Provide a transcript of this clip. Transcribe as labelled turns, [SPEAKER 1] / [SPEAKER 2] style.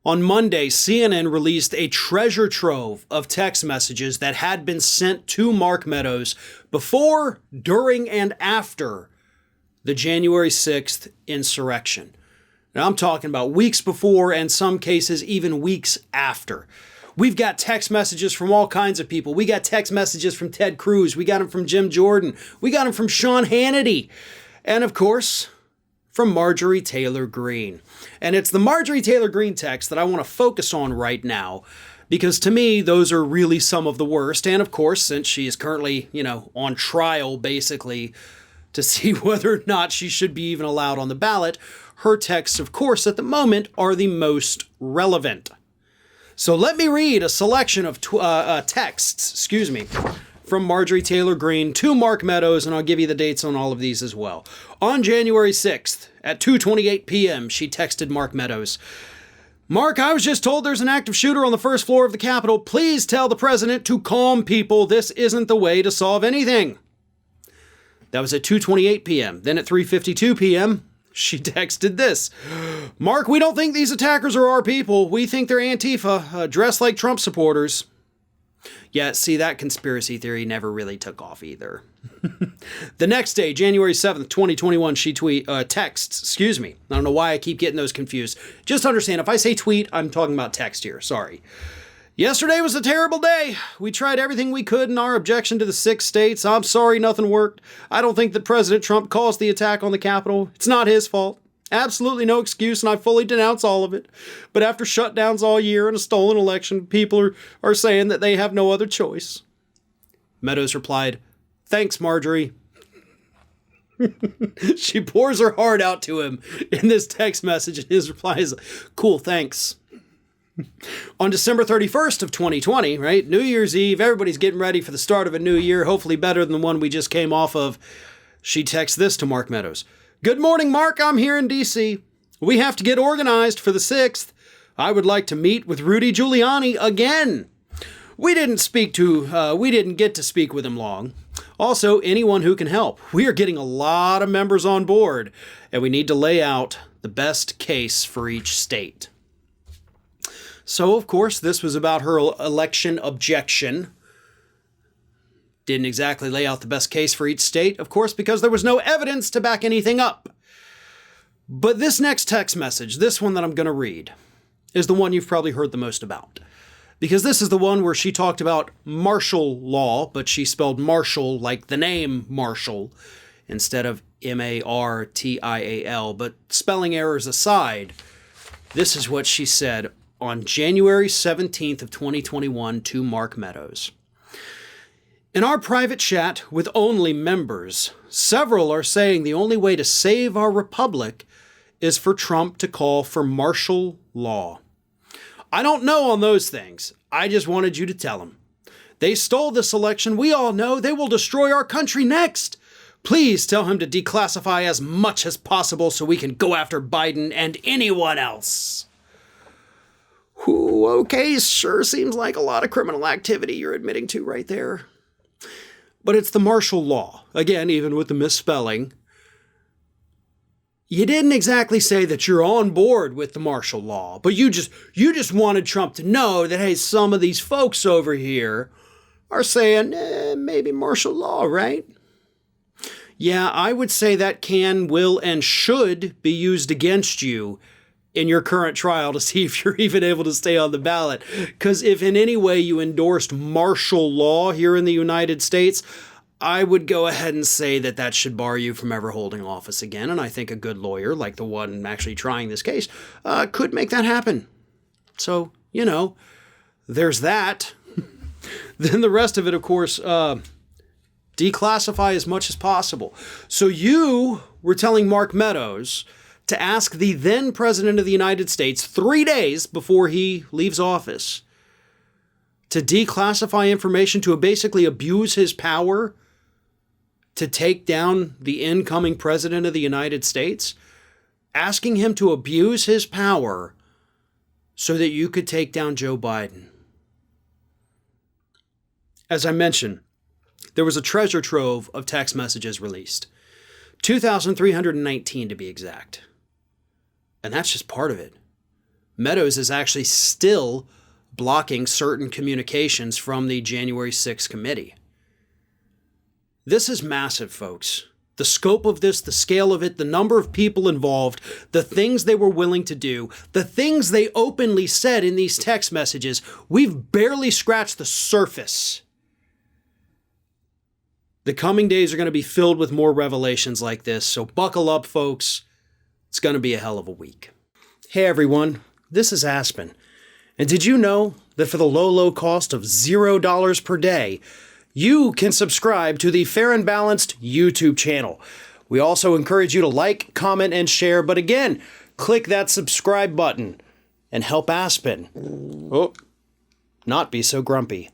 [SPEAKER 1] On Monday, CNN released a treasure trove of text messages that had been sent to Mark Meadows before, during, and after the January 6th insurrection. Now, I'm talking about weeks before, and some cases even weeks after. We've got text messages from all kinds of people. We got text messages from Ted Cruz. We got them from Jim Jordan. We got them from Sean Hannity. And of course, from Marjorie Taylor Greene. And it's the Marjorie Taylor Greene text that I want to focus on right now, because to me, those are really some of the worst. And of course, since she is currently, on trial, basically, to see whether or not she should be even allowed on the ballot, her texts, of course, at the moment are the most relevant. So let me read a selection of texts, from Marjorie Taylor Greene to Mark Meadows, and I'll give you the dates on all of these as well. On January 6th at 2:28 p.m., she texted Mark Meadows, "Mark, I was just told there's an active shooter on the first floor of the Capitol. Please tell the president to calm people. This isn't the way to solve anything." That was at 2:28 p.m. Then at 3:52 p.m., she texted this, "Mark, we don't think these attackers are our people. We think they're Antifa, dressed like Trump supporters." Yeah, see, that conspiracy theory never really took off either. The next day, January 7th, 2021, she texts. I don't know why I keep getting those confused. Just understand, if I say tweet, I'm talking about text here. Sorry. "Yesterday was a terrible day. We tried everything we could in our objection to the 6 states. I'm sorry nothing worked. I don't think that President Trump caused the attack on the Capitol. It's not his fault. Absolutely no excuse, and I fully denounce all of it. But after shutdowns all year and a stolen election, people are saying that they have no other choice." Meadows replied, "Thanks, Marjorie." She pours her heart out to him in this text message, and his reply is, "Cool, thanks." On December 31st of 2020, right, New Year's Eve, everybody's getting ready for the start of a new year, hopefully better than the one we just came off of. She texts this to Mark Meadows. "Good morning, Mark. I'm here in D.C. We have to get organized for the 6th. I would like to meet with Rudy Giuliani again. We didn't get to speak with him long. Also, anyone who can help. We are getting a lot of members on board, and we need to lay out the best case for each state." So, of course, this was about her election objection. Didn't exactly lay out the best case for each state, of course, because there was no evidence to back anything up. But this next text message, this one that I'm going to read, is the one you've probably heard the most about. Because this is the one where she talked about martial law, but she spelled Marshall like the name Marshall instead of Martial. But spelling errors aside, this is what she said on January 17th of 2021 to Mark Meadows. "In our private chat with only members, several are saying the only way to save our republic is for Trump to call for martial law. I don't know on those things. I just wanted you to tell them. They stole this election. We all know they will destroy our country next. Please tell him to declassify as much as possible so we can go after Biden and anyone else." Ooh, okay, sure seems like a lot of criminal activity you're admitting to right there. But it's the martial law. Again, even with the misspelling. You didn't exactly say that you're on board with the martial law, but you just wanted Trump to know that, hey, some of these folks over here are saying, maybe martial law, right? Yeah, I would say that can, will, and should be used against you in your current trial to see if you're even able to stay on the ballot. Because if in any way you endorsed martial law here in the United States, I would go ahead and say that that should bar you from ever holding office again. And I think a good lawyer, like the one actually trying this case, could make that happen. So, there's that. Then the rest of it, of course, declassify as much as possible. So you were telling Mark Meadows to ask the then President of the United States 3 days before he leaves office to declassify information, to basically abuse his power to take down the incoming President of the United States, asking him to abuse his power so that you could take down Joe Biden. As I mentioned, there was a treasure trove of text messages released. 2,319 to be exact. And that's just part of it. Meadows is actually still blocking certain communications from the January 6th committee. This is massive, folks. The scope of this, the scale of it, the number of people involved, the things they were willing to do, the things they openly said in these text messages, we've barely scratched the surface. The coming days are going to be filled with more revelations like this, so buckle up, folks. It's going to be a hell of a week. Hey, everyone. This is Aspen. And did you know that for the low cost of $0 per day, you can subscribe to the Fair and Balanced YouTube channel. We also encourage you to like, comment, and share. But again, click that subscribe button and help Aspen not be so grumpy.